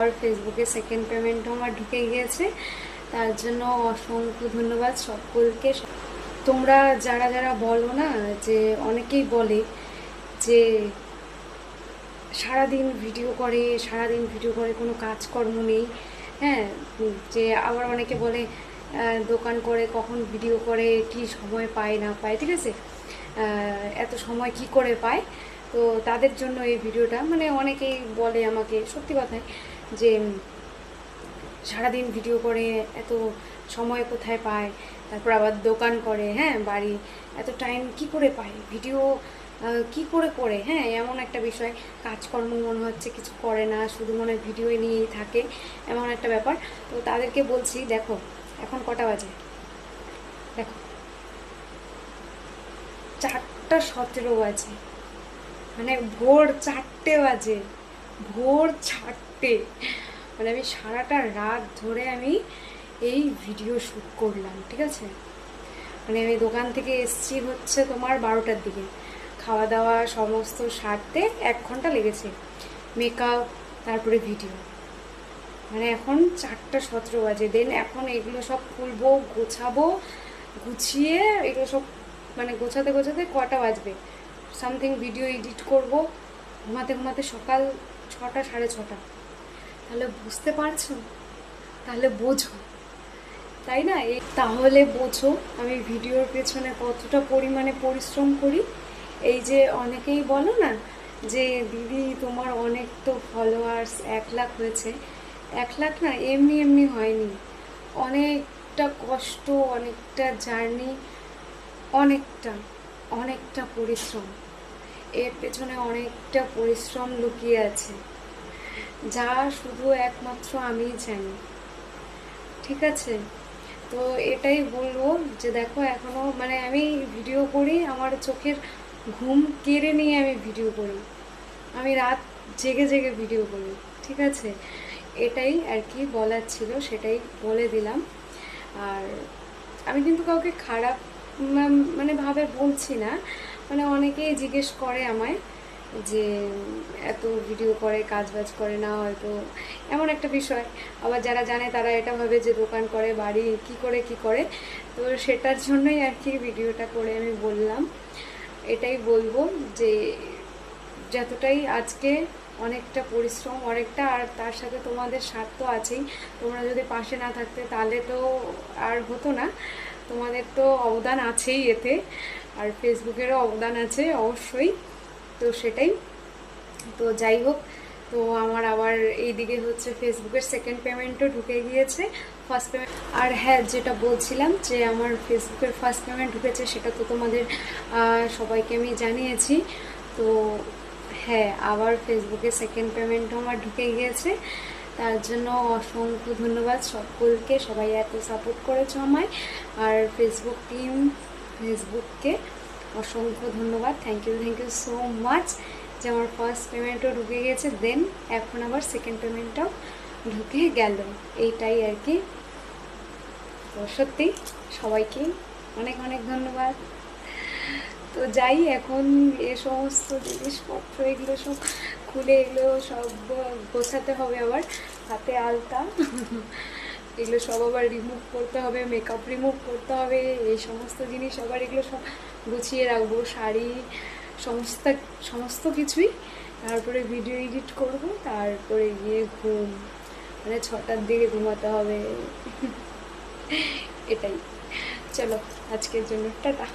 আর ফেসবুকে সেকেন্ড পেমেন্টও আমার ঢুকে গিয়েছে, তার জন্য অসংখ্য ধন্যবাদ সকলকে। তোমরা যারা যারা বলো না, যে অনেকেই বলে যে সারাদিন ভিডিও করে কোনো কাজকর্ম নেই। হ্যাঁ, যে আবার অনেকে বলে দোকান করে কখন ভিডিও করে, কি সময় পায় না পায়, ঠিক আছে, এত সময় কি করে পায়। তো তাদের জন্য এই ভিডিওটা, মানে অনেকেই বলে আমাকে সত্যি কথাই যে সারাদিন ভিডিও করে এত সময় কোথায় পায়, তারপর আবার দোকান করে, হ্যাঁ বাড়ি, এত টাইম কি করে পায়, ভিডিও কি করে করে, হ্যাঁ এমন একটা বিষয়। কাজকর্ম মনে হচ্ছে কিছু করে না, শুধু মনে হয় ভিডিও নিয়েই থাকে, এমন একটা ব্যাপার। তো তাদেরকে বলছি, দেখো এখন কটা বাজে, দেখো 4:17 বাজে, মানে ভোর 4টে বাজে, ভোর 4টে, মানে আমি সারাটা রাত ধরে আমি এই ভিডিও শ্যুট করলাম, ঠিক আছে। মানে আমি দোকান থেকে এসছি হচ্ছে তোমার 12টার দিকে, খাওয়া দাওয়া সমস্ত সারতে 1 ঘন্টা লেগেছে, মেকআপ তারপরে ভিডিও, মানে এখন 4:17 বাজে। দেন এখন এগুলো সব খুলবো, গোছাবো, গুছিয়ে এগুলো সব মানে গোছাতে গোছাতে কটা বাজবে সামথিং, ভিডিও এডিট করব, ঘুমাতে ঘুমাতে সকাল 6টা 6:30। তাহলে বুঝতে পারছো, তাহলে বোঝো, তাই না? তাহলে বোঝো আমি ভিডিওর পেছনে কতটা পরিমাণে পরিশ্রম করি। এই যে অনেকেই বলো না যে দিদি তোমার অনেক তো ফলোয়ার্স 1 লাখ হয়েছে, 1 লাখ না এমনি এমনি হয়নি, অনেকটা কষ্ট, অনেকটা জার্নি, অনেকটা অনেকটা পরিশ্রম, এর পেছনে অনেকটা পরিশ্রম লুকিয়ে আছে, যা শুধু একমাত্র আমিই জানি, ঠিক আছে। তো এটাই বলবো যে দেখো এখনও মানে আমি ভিডিও করি, আমার চোখের ঘুম কেড়ে নিয়ে আমি ভিডিও করি, আমি রাত জেগে জেগে ভিডিও করি, ঠিক আছে। এটাই আর কি বলার ছিল, সেটাই বলে দিলাম। আর আমি কিন্তু কাউকে খারাপ মানে ভাবে বলছি না, মানে অনেকেই জিজ্ঞেস করে আমায় যে এত ভিডিও করে কাজ বাজ করে না, হয়তো এমন একটা বিষয়। আবার যারা জানে তারা এটা ভাবে যে দোকান করে, বাড়ি কি করে কি করে। তো সেটার জন্যই আর কি ভিডিওটা করে আমি বললাম। এটাই বলবো যে যতটাই আজকে অনেকটা পরিশ্রম, অনেকটা, আর তার সাথে তোমাদের স্বার্থ আছেই, তোমরা যদি পাশে না থাকতে তাহলে তো আর হতো না, তোমাদের তো অবদান আছেই এতে, আর ফেসবুকেরও অবদান আছে অবশ্যই। তো সেটাই, তো যাই হোক, তো আমার আবার এইদিকে হচ্ছে ফেসবুকের সেকেন্ড পেমেন্টও ঢুকে গিয়েছে, ফার্স্ট পেমেন্ট। আর হ্যাঁ, যেটা বলছিলাম যে আমার ফেসবুকের ফার্স্ট পেমেন্ট ঢুকেছে, সেটা তো তোমাদের সবাইকে আমি জানিয়েছি। তো হ্যাঁ, আবার ফেসবুকে সেকেন্ড পেমেন্টও আমার ঢুকে গিয়েছে, তার জন্য অসংখ্য ধন্যবাদ সকলকে, সবাই এত সাপোর্ট করেছো আমায়। আর ফেসবুক টিম, ফেসবুককে অসংখ্য ধন্যবাদ, থ্যাংক ইউ সো মাচ, যে আমার ফার্স্ট পেমেন্টও ঢুকে গেছে, দেন এখন আবার সেকেন্ড পেমেন্টটাও ঢুকে গেল, এইটাই আর কি। তো সত্যি সবাইকে অনেক অনেক ধন্যবাদ। তো যাই, এখন এ সমস্ত জিনিসপত্র এগুলো সব খুলে এগুলো সব গোছাতে হবে, আবার হাতে আলতা এগুলো সব আবার রিমুভ করতে হবে, মেকআপ রিমুভ করতে হবে, এই সমস্ত জিনিস আবার এগুলো সব গুছিয়ে রাখবো, শাড়ি সমস্ত সমস্ত কিছুই। তারপরে ভিডিও এডিট করব, তারপরে গিয়ে ঘুম, মানে 6টার দিকে ঘুমাতে হবে এটাই। চলো, আজকের জন্য টাটা।